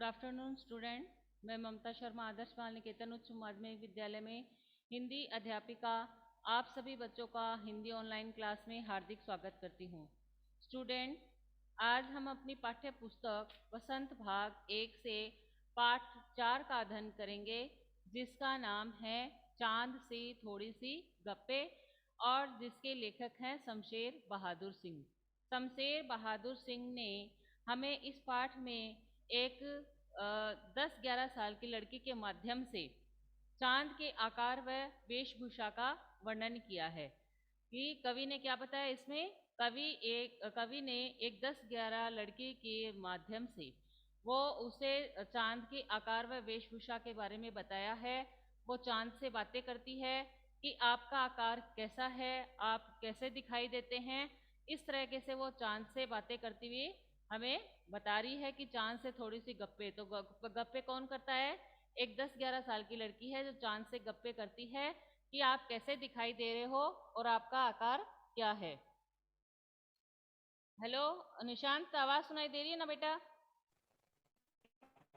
Good afternoon student. मैं ममता शर्मा आदर्श बाल निकेतन उच्च माध्यमिक विद्यालय में हिंदी अध्यापिका आप सभी बच्चों का हिंदी ऑनलाइन क्लास में हार्दिक स्वागत करती हूँ। स्टूडेंट, आज हम अपनी पाठ्य पुस्तक वसंत भाग 1 से पाठ 4 का अध्ययन करेंगे, जिसका नाम है चांद से थोड़ी सी गप्पे और जिसके लेखक हैं शमशेर बहादुर सिंह। शमशेर बहादुर सिंह ने हमें इस पाठ में एक 10-11 साल की लड़की के माध्यम से चांद के आकार व वेशभूषा का वर्णन किया है। कि कवि ने क्या बताया इसमें? कवि ने एक 10-11 लड़की के माध्यम से वो उसे चांद के आकार व वेशभूषा के बारे में बताया है। वो चांद से बातें करती है कि आपका आकार कैसा है, आप कैसे दिखाई देते हैं। इस तरीके से वो चांद से बातें करती हुई हमें बता रही है कि चांद से थोड़ी सी गप्पे। तो गप्पे कौन करता है? एक 10-11 साल की लड़की है जो चांद से गप्पे करती है कि आप कैसे दिखाई दे रहे हो और आपका आकार क्या है। हेलो निशांत, आवाज सुनाई दे रही है ना बेटा?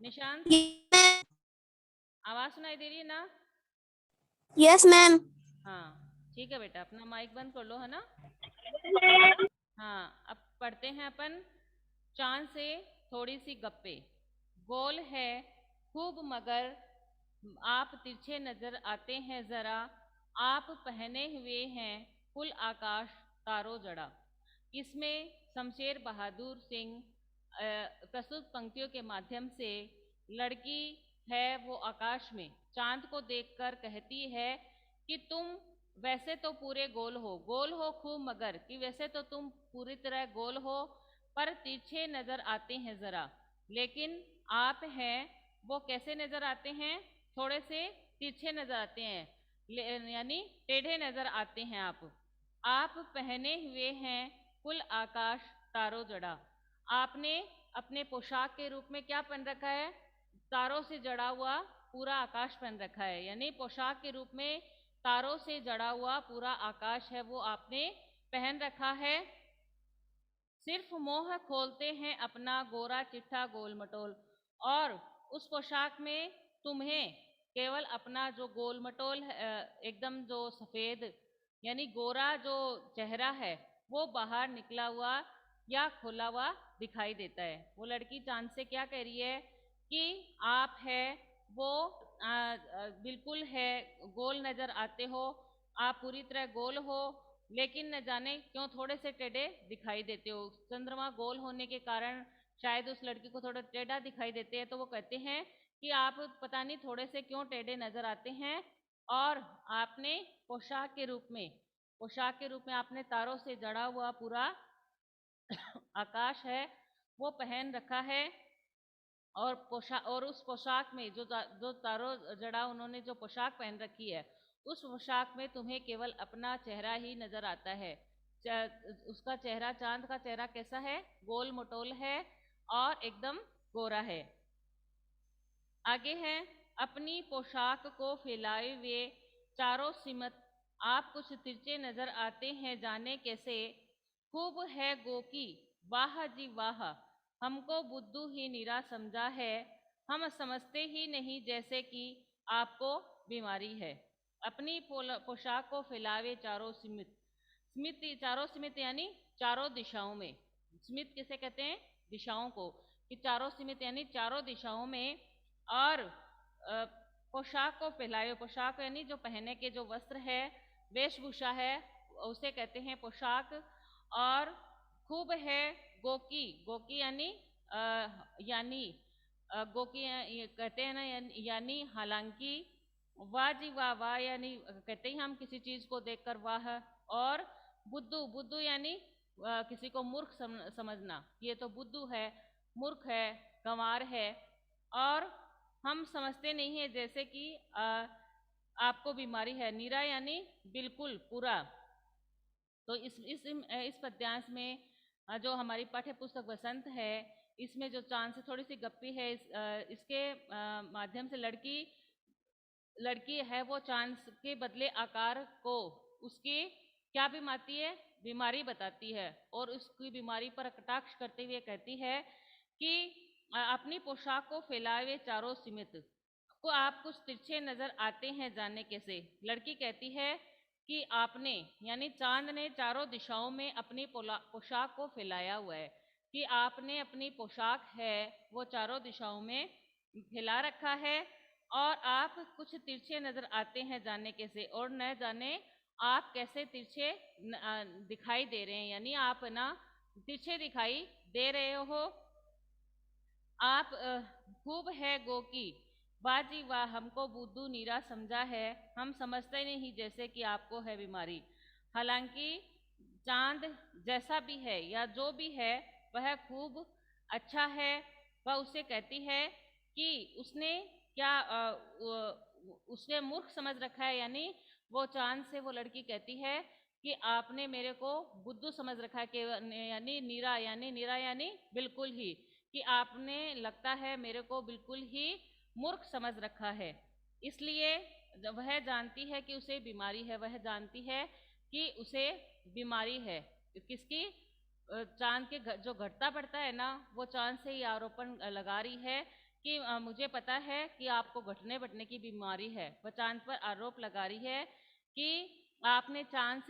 निशांत, आवाज सुनाई दे रही है ना? Yes ma'am. हाँ ठीक है बेटा, अपना माइक बंद कर लो, है ना? हाँ, अब पढ़ते हैं अपन। चांद से थोड़ी सी गप्पे। गोल है खूब मगर आप तिरछे नजर आते हैं जरा, आप पहने हुए हैं फुल आकाश तारो जड़ा। इसमें शमशेर बहादुर सिंह प्रस्तुत पंक्तियों के माध्यम से लड़की है वो आकाश में चांद को देखकर कहती है कि तुम वैसे तो पूरे गोल हो खूब मगर, कि वैसे तो तुम पूरी तरह गोल हो पर तिरछे नजर आते हैं जरा। लेकिन आप हैं वो कैसे नजर आते हैं? थोड़े से तिरछे नजर आते हैं, यानी टेढ़े नजर आते हैं आप पहने हुए हैं फुल आकाश तारो जड़ा। आपने अपने पोशाक के रूप में क्या पहन रखा है? तारों से जड़ा हुआ पूरा आकाश पहन रखा है, यानी पोशाक के रूप में तारों से जड़ा हुआ पूरा आकाश है वो आपने पहन रखा है। सिर्फ मोह खोलते हैं अपना गोरा चिट्ठा गोल मटोल, और उस पोशाक में तुम्हें केवल अपना जो गोल मटोल एकदम जो सफ़ेद यानी गोरा जो चेहरा है वो बाहर निकला हुआ या खोला हुआ दिखाई देता है। वो लड़की चांद से क्या कह रही है कि आप है वो बिल्कुल है गोल नज़र आते हो, आप पूरी तरह गोल हो, लेकिन न जाने क्यों थोड़े से टेढ़े दिखाई देते हो। चंद्रमा गोल होने के कारण शायद उस लड़की को थोड़ा टेढ़ा दिखाई देते हैं, तो वो कहते हैं कि आप पता नहीं थोड़े से क्यों टेढ़े नजर आते हैं। और आपने पोशाक के रूप में आपने तारों से जड़ा हुआ पूरा आकाश है वो पहन रखा है। और उस पोशाक में जो तारों जड़ा उन्होंने जो पोशाक पहन रखी है, उस पोशाक में तुम्हें केवल अपना चेहरा ही नजर आता है। उसका चेहरा, चांद का चेहरा कैसा है? गोल मटोल है और एकदम गोरा है। आगे है, अपनी पोशाक को फैलाए हुए चारों सिमत आप कुछ तिरछे नजर आते हैं जाने कैसे। खूब है गोकी वाह जी वाह, हमको बुद्धू ही निरा समझा है, हम समझते ही नहीं जैसे कि आपको बीमारी है। अपनी पोशाक को फैलावे चारों सिमित। स्मित, चारों सिमित यानी चारों दिशाओं में। स्मित किसे कहते हैं? दिशाओं को। कि चारों सिमित यानी चारों दिशाओं में। और पोशाक को फैलाए, पोशाक यानी जो पहने के जो वस्त्र है, वेशभूषा है, उसे कहते हैं पोशाक। और खूब है गोकी, गोकी यानी गोकी कहते हैं ना, यानी हालांकि। वाह जी वाह, वाह यानी कहते ही हम किसी चीज को देखकर वाह। और बुद्धू, बुद्धू यानी किसी को मूर्ख समझना, ये तो बुद्धू है, मूर्ख है, गंवार है, और हम समझते नहीं है जैसे कि आपको बीमारी है। नीरा यानी बिल्कुल पूरा। तो इस पद्यांश में जो हमारी पाठ्य पुस्तक वसंत है, इसमें जो चांद से थोड़ी सी गप्पी है, इसके माध्यम से लड़की है वो चांद के बदले आकार को उसकी क्या बीमारी बताती है, और उसकी बीमारी पर कटाक्ष करते हुए कहती है कि अपनी पोशाक को फैलाए हुए चारों सीमित को आप कुछ तिरछे नजर आते हैं, जानने कैसे। लड़की कहती है कि आपने यानी चांद ने चारों दिशाओं में अपनी पोशाक को फैलाया हुआ है, कि आपने अपनी पोशाक है वो चारों दिशाओं में फैला रखा है और आप कुछ तिरछे नजर आते हैं, जानने कैसे। और न जाने आप कैसे तिरछे दिखाई दे रहे हैं, यानी आप ना तिरछे दिखाई दे रहे हो। आप खूब है गो की बाजी वाह, हमको बुद्धू नीरा समझा है, हम समझते नहीं जैसे कि आपको है बीमारी। हालांकि चांद जैसा भी है या जो भी है वह खूब अच्छा है। वह उसे कहती है कि उसने क्या उसने मूर्ख समझ रखा है, यानी वो चांद से वो लड़की कहती है कि आपने मेरे को बुद्धू समझ रखा है, कि यानी नीरा यानी बिल्कुल ही, कि आपने लगता है मेरे को बिल्कुल ही मूर्ख समझ रखा है। इसलिए वह जानती है कि उसे बीमारी है, वह जानती है कि उसे बीमारी है। किसकी? चांद के जो घटता बढ़ता है ना, वो चांद से ही आरोपण लगा रही है कि मुझे पता है कि आपको घटने बढ़ने की बीमारी है। वह चांद पर आरोप लगा रही है कि आपने चांद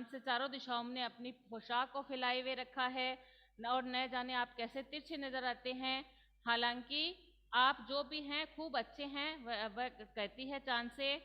से चारों दिशाओं में अपनी पोशाक को फैलाए हुए रखा है और न जाने आप कैसे तिरछे नजर आते हैं। हालांकि आप जो भी हैं खूब अच्छे हैं। वह कहती है चांद से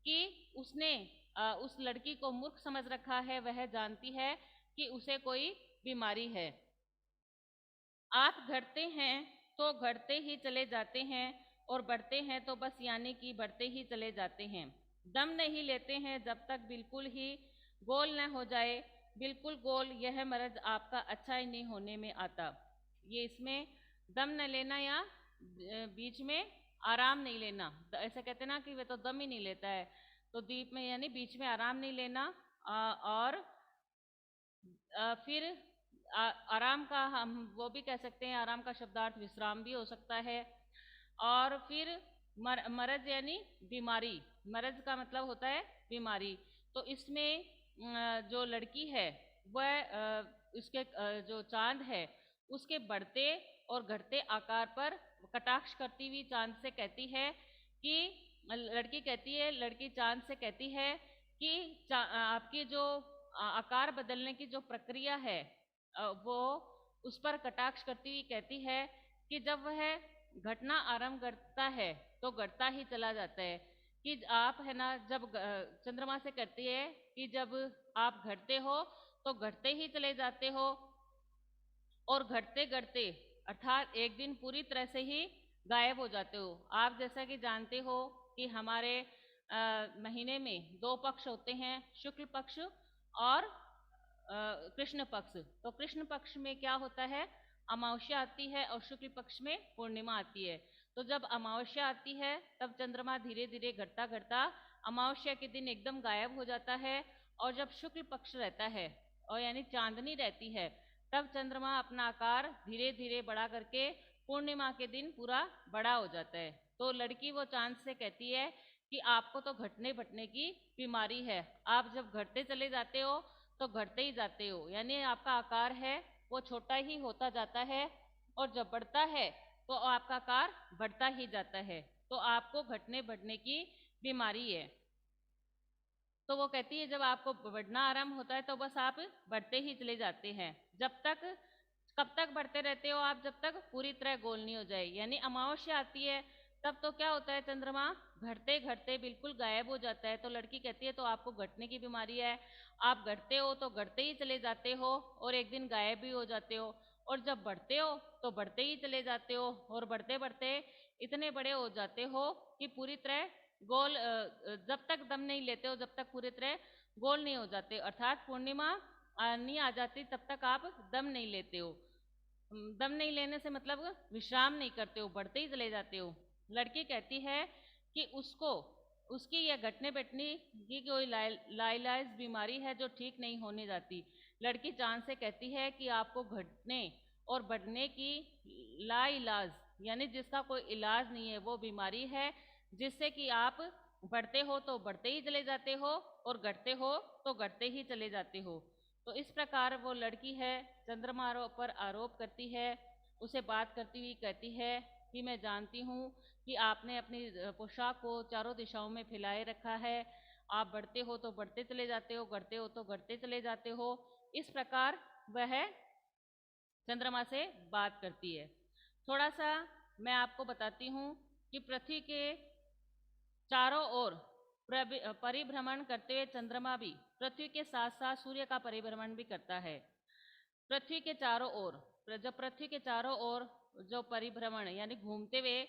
कि उसने उस लड़की को मूर्ख समझ रखा है, वह जानती है कि उसे कोई बीमारी है। आप घटते हैं तो घटते ही चले जाते हैं और बढ़ते हैं तो बस यानी कि बढ़ते ही चले जाते हैं। दम नहीं लेते हैं जब तक बिल्कुल ही गोल न हो जाए, बिल्कुल गोल यह मर्ज आपका अच्छा ही नहीं होने में आता। ये इसमें दम न लेना या बीच में आराम नहीं लेना, ऐसे कहते ना कि वे तो दम ही नहीं लेता है, तो दीप में यानी बीच में आराम नहीं लेना। और फिर आराम का हम वो भी कह सकते हैं, आराम का शब्दार्थ विश्राम भी हो सकता है। और फिर मरज यानी बीमारी, मरज का मतलब होता है बीमारी। तो इसमें जो लड़की है वह उसके जो चांद है उसके बढ़ते और घटते आकार पर कटाक्ष करती हुई चांद से कहती है कि लड़की चांद से कहती है कि आपकी जो आकार बदलने की जो प्रक्रिया है वो उस पर कटाक्ष करती हुई कहती है कि जब वह घटना आरंभ करता है तो घटता ही चला जाता है। कि आप है ना, जब चंद्रमा से कहती है कि जब आप घटते हो तो घटते ही चले जाते हो और घटते घटते अर्थात एक दिन पूरी तरह से ही गायब हो जाते हो। आप जैसा कि जानते हो कि हमारे महीने में दो पक्ष होते हैं, शुक्ल पक्ष और कृष्ण पक्ष। तो कृष्ण पक्ष में क्या होता है, अमावस्या आती है और शुक्ल पक्ष में पूर्णिमा आती है। तो जब अमावस्या आती है तब चंद्रमा धीरे धीरे घटता घटता अमावस्या के दिन एकदम गायब हो जाता है। और जब शुक्ल पक्ष रहता है और यानी चांदनी रहती है तब चंद्रमा अपना आकार धीरे धीरे बढ़ा करके पूर्णिमा के दिन पूरा बड़ा हो जाता है। तो लड़की वो चांद से कहती है कि आपको तो घटने बढ़ने की बीमारी है, आप जब घटते चले जाते हो तो घटते ही जाते हो, यानी आपका आकार है वो छोटा ही होता जाता है और जब बढ़ता है तो आपका आकार बढ़ता ही जाता है, तो आपको घटने बढ़ने की बीमारी है। तो वो कहती है जब आपको बढ़ना आरंभ होता है तो बस आप बढ़ते ही चले जाते हैं। कब तक बढ़ते रहते हो आप? जब तक पूरी तरह गोल नहीं हो जाए। यानी अमावस्या आती है तब तो क्या होता है, चंद्रमा घटते घटते बिल्कुल गायब हो जाता है। तो लड़की कहती है तो आपको घटने की बीमारी है, आप घटते हो तो घटते ही चले जाते हो और एक दिन गायब भी हो जाते हो, और जब बढ़ते हो तो बढ़ते ही चले जाते हो और बढ़ते बढ़ते इतने बड़े हो जाते हो कि पूरी तरह गोल जब तक दम नहीं लेते हो, जब तक पूरी तरह गोल नहीं हो जाते, अर्थात पूर्णिमा नहीं आ जाती तब तक आप दम नहीं लेते हो। दम नहीं लेने से मतलब विश्राम नहीं करते हो, बढ़ते ही चले जाते हो। लड़की कहती है कि उसकी यह घटने बैठने की कोई लाइलाज बीमारी है जो ठीक नहीं होने जाती। लड़की चांद से कहती है कि आपको घटने और बढ़ने की लाइलाज यानी जिसका कोई इलाज नहीं है वो बीमारी है, जिससे कि आप बढ़ते हो तो बढ़ते ही चले जाते हो और घटते हो तो घटते ही चले जाते हो। तो इस प्रकार वो लड़की है चंद्रमा पर आरोप करती है उसे बात करती हुई कहती है कि मैं जानती हूँ कि आपने अपनी पोशाक को चारों दिशाओं में फैलाए रखा है, आप बढ़ते हो तो बढ़ते चले जाते हो, बढ़ते हो तो बढ़ते चले जाते हो। इस प्रकार वह चंद्रमा से बात करती है। थोड़ा सा मैं आपको बताती हूँ कि पृथ्वी के चारों ओर परिभ्रमण करते हुए चंद्रमा भी पृथ्वी के साथ साथ सूर्य का परिभ्रमण भी करता है। पृथ्वी के चारों ओर, जब पृथ्वी के चारों ओर जो परिभ्रमण यानी घूमते हुए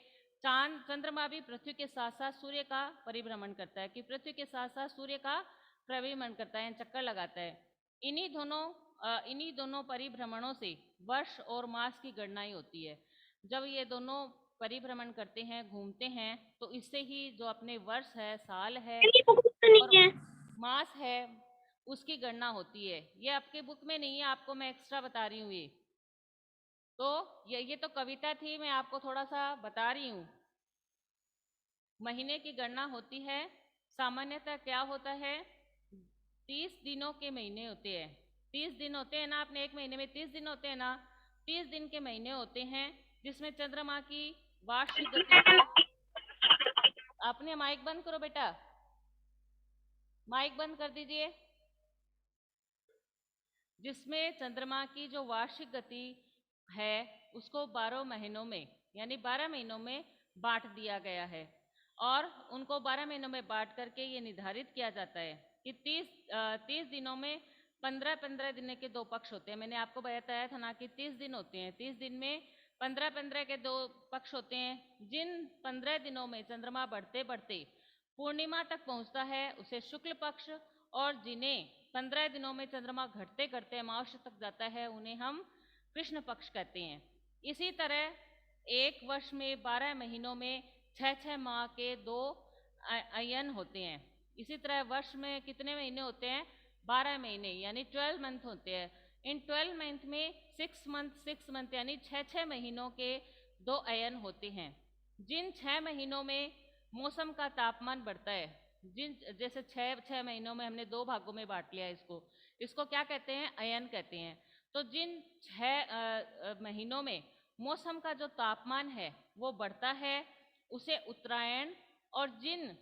चंद्रमा भी पृथ्वी के साथ साथ सूर्य का परिभ्रमण करता है, कि पृथ्वी के साथ साथ सूर्य का परिभ्रमण करता है, चक्कर लगाता है। इन्हीं दोनों परिभ्रमणों से वर्ष और मास की गणना ही होती है। जब ये दोनों परिभ्रमण करते हैं, घूमते हैं, तो इससे ही जो अपने वर्ष है, साल है और मास है, उसकी गणना होती है। ये आपके बुक में नहीं है, आपको मैं एक्स्ट्रा बता रही हूँ। ये तो कविता थी, मैं आपको थोड़ा सा बता रही हूँ। महीने की गणना होती है। सामान्यतः क्या होता है, 30 दिनों के महीने होते हैं। 30 दिन होते हैं ना, अपने एक महीने में 30 दिन होते हैं ना, 30 दिन के महीने होते हैं, जिसमें चंद्रमा की वार्षिक गति को, आपने माइक बंद करो बेटा, माइक बंद कर दीजिए। जिसमें चंद्रमा की जो वार्षिक गति है उसको 12 महीनों में यानी 12 महीनों में बांट दिया गया है, और उनको 12 महीनों में बांट करके ये निर्धारित किया जाता है कि 30 दिनों में 15-15 दिन के दो पक्ष होते हैं। मैंने आपको बताया था ना कि 30 दिन होते हैं, 30 दिन में 15-15 के दो पक्ष होते हैं। जिन 15 दिनों में चंद्रमा बढ़ते बढ़ते पूर्णिमा तक पहुंचता है उसे शुक्ल पक्ष, और जिन्हें 15 दिनों में चंद्रमा घटते घटते अमावस्या तक जाता है उन्हें हम कृष्ण पक्ष कहते हैं। इसी तरह एक वर्ष में 12 महीनों में 6-6 माह के दो अयन होते हैं। इसी तरह वर्ष में कितने महीने होते हैं, 12 महीने यानी 12 मंथ होते हैं। इन 12 मंथ में 6 मंथ यानी 6-6 महीनों के दो अयन होते हैं। जिन 6 महीनों में मौसम का तापमान बढ़ता है, जैसे 6 महीनों में हमने दो भागों में बांट लिया इसको क्या कहते हैं, अयन कहते हैं। तो जिन 6 महीनों में मौसम का जो तापमान है वो बढ़ता है उसे उत्तरायण, और जिन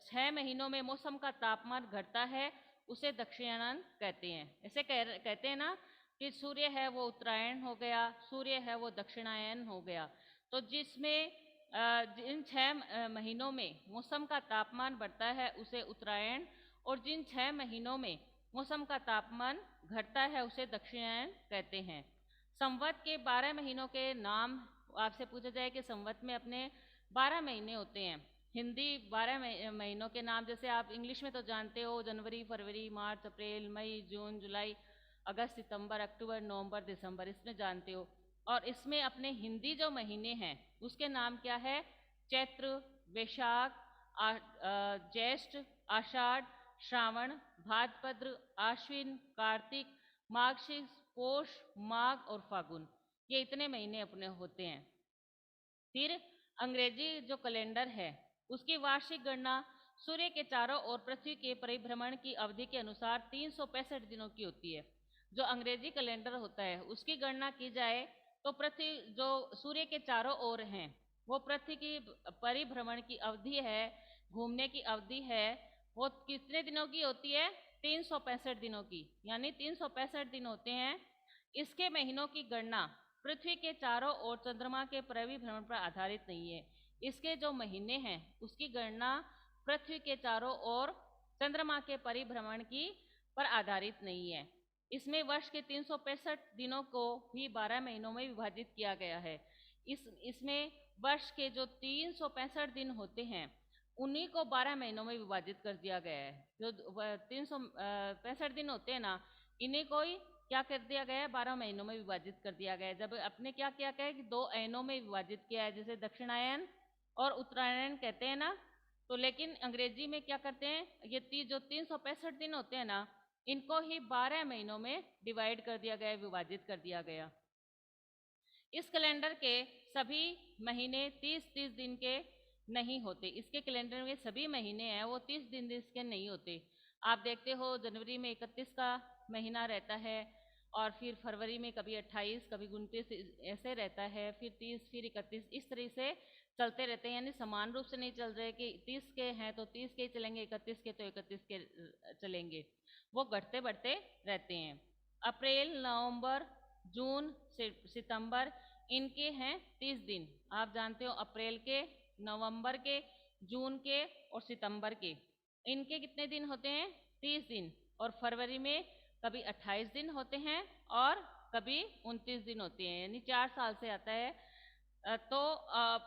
6 महीनों में मौसम का तापमान घटता है उसे दक्षिणायन कहते हैं। ऐसे कहते हैं ना कि सूर्य है वो उत्तरायण हो गया, सूर्य है वो दक्षिणायन हो गया। तो जिसमें जिन 6 महीनों में मौसम का तापमान बढ़ता है उसे उत्तरायण, और जिन 6 महीनों में मौसम का तापमान घटता है उसे दक्षिणायन कहते हैं। संवत के 12 महीनों के नाम आपसे पूछा जाए कि संवत में अपने 12 महीने होते हैं। हिंदी 12 महीनों के नाम, जैसे आप इंग्लिश में तो जानते हो, जनवरी, फरवरी, मार्च, अप्रैल, मई, जून, जुलाई, अगस्त, सितंबर, अक्टूबर, नवंबर, दिसंबर, इसमें जानते हो। और इसमें अपने हिंदी जो महीने हैं उसके नाम क्या है, चैत्र, वैशाख, ज्येष्ठ, आषाढ़, श्रावण, भाद्रपद, आश्विन, कार्तिक, मार्गशीर्ष, पोष, माघ और फागुन, ये इतने महीने अपने होते हैं। फिर अंग्रेजी जो कैलेंडर है उसकी वार्षिक गणना सूर्य के चारों ओर पृथ्वी के परिभ्रमण की अवधि के अनुसार 365 दिनों की होती है। जो अंग्रेजी कैलेंडर होता है उसकी गणना की जाए तो पृथ्वी जो सूर्य के चारों ओर हैं वो पृथ्वी की परिभ्रमण की अवधि है, घूमने की अवधि है, वो कितने दिनों की होती है, 365 दिनों की, यानी 365 दिन होते हैं। इसके महीनों की गणना पृथ्वी के चारों ओर चंद्रमा के परिभ्रमण पर आधारित नहीं है। इसके जो महीने हैं उसकी गणना पृथ्वी के चारों ओर चंद्रमा के परिभ्रमण की पर आधारित नहीं है। इसमें वर्ष के 365 दिनों को भी 12 महीनों में विभाजित किया गया है। इसमें वर्ष के जो 365 दिन होते हैं उन्हीं को 12 महीनों में विभाजित कर दिया गया है। जो 365 दिन होते हैं ना, इन्हीं को ही क्या कर दिया गया है, 12 महीनों में विभाजित कर दिया गया है। जब अपने क्या किया गया है कि दो अयनों में विभाजित किया है, जैसे दक्षिणायन और उत्तरायण कहते हैं ना, तो लेकिन अंग्रेजी में क्या करते हैं, ये जो 365 दिन होते हैं ना, इनको ही 12 महीनों में डिवाइड कर दिया गया, विभाजित कर दिया गया। इस कैलेंडर के सभी महीने 30-30 दिन के नहीं होते। इसके कैलेंडर में सभी महीने हैं वो 30 दिन के नहीं होते। आप देखते हो जनवरी में 31 का महीना रहता है, और फिर फरवरी में कभी 28, कभी 29 ऐसे रहता है, फिर 30, फिर 31, इस तरह से चलते रहते हैं। यानी समान रूप से नहीं चल रहे कि 30 के हैं तो 30 के ही चलेंगे, 31 के तो 31 के चलेंगे, वो घटते बढ़ते रहते हैं। अप्रैल, नवंबर, जून, सितंबर, इनके हैं 30 दिन। आप जानते हो अप्रैल के, नवंबर के, जून के और सितंबर के, इनके कितने दिन होते हैं? 30 दिन। और फरवरी में कभी 28 दिन होते हैं और कभी 29 दिन होते हैं, यानी 4 साल से आता है।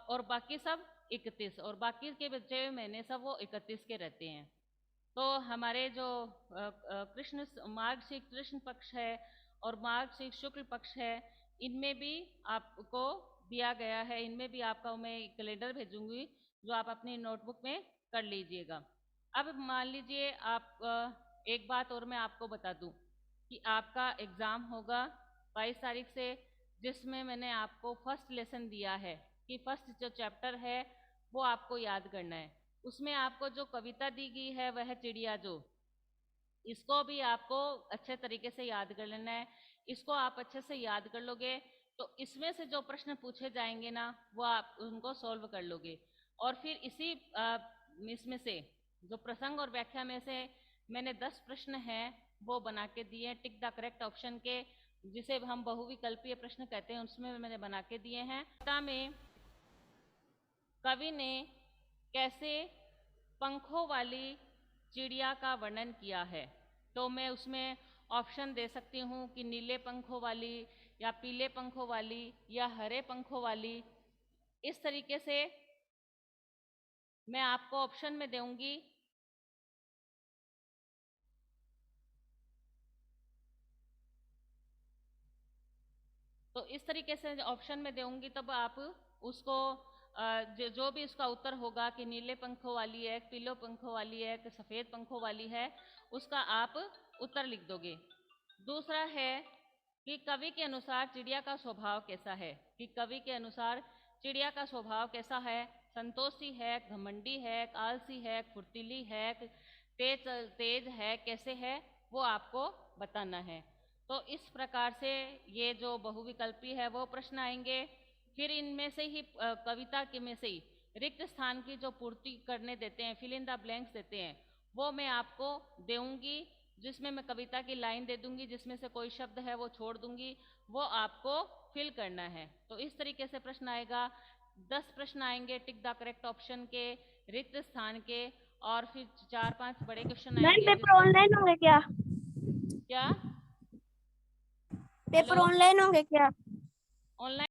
और बाकी सब 31, और बाकी के बचे हुए महीने सब वो 31 के रहते हैं। तो हमारे जो कृष्ण मार्गशीर्ष कृष्ण पक्ष है और मार्गशीर्ष शुक्ल पक्ष है, इनमें भी आपको दिया गया है, इनमें भी आपका मैं कैलेंडर भेजूंगी जो आप अपनी नोटबुक में कर लीजिएगा। अब मान लीजिए आप एक बात और मैं आपको बता दूं कि आपका एग्ज़ाम होगा 22 तारीख से, जिसमें मैंने आपको फर्स्ट लेसन दिया है कि फर्स्ट जो चैप्टर है वो आपको याद करना है। उसमें आपको जो कविता दी गई है वह चिड़िया जो, इसको भी आपको अच्छे तरीके से याद कर लेना है। इसको आप अच्छे से याद कर लोगे तो इसमें से जो प्रश्न पूछे जाएंगे ना वो आप उनको सॉल्व कर लोगे। और फिर इसमें से जो प्रसंग और व्याख्या में से मैंने 10 प्रश्न हैं वो बना के दिए हैं, टिक द करेक्ट ऑप्शन के, जिसे हम बहुविकल्पीय प्रश्न कहते हैं, उसमें मैंने बना के दिए हैं। कविता में कवि ने कैसे पंखों वाली चिड़िया का वर्णन किया है? तो मैं उसमें ऑप्शन दे सकती हूँ कि नीले पंखों वाली, या पीले पंखों वाली, या हरे पंखों वाली। इस तरीके से मैं आपको ऑप्शन में दूंगी। तो इस तरीके से ऑप्शन में दूंगी, तब आप उसको जो भी उसका उत्तर होगा कि नीले पंखों वाली है, पीले पंखों वाली है, कि सफ़ेद पंखों वाली है, उसका आप उत्तर लिख दोगे। दूसरा है कि कवि के अनुसार चिड़िया का स्वभाव कैसा है? कि कवि के अनुसार चिड़िया का स्वभाव कैसा है? संतोषी है, घमंडी है, आलसी है, फुर्तीली है, तेज है, कैसे है, वो आपको बताना है। तो इस प्रकार से ये जो बहुविकल्पी है वो प्रश्न आएंगे। फिर इनमें से ही कविता के में से ही रिक्त स्थान की जो पूर्ति करने देते हैं, फिल इन द ब्लैंक्स देते हैं, वो मैं आपको दूंगी, जिसमें मैं कविता की लाइन दे दूंगी, जिसमें से कोई शब्द है वो छोड़ दूंगी, वो आपको फिल करना है। तो इस तरीके से प्रश्न आएगा। 10 प्रश्न आएंगे टिक द करेक्ट ऑप्शन के, रिक्त स्थान के, और फिर 4-5 बड़े क्वेश्चन मैम आएंगे पेपर जिसमें ऑनलाइन होंगे क्या? क्या पेपर हेलो ऑनलाइन होंगे क्या? ऑनलाइन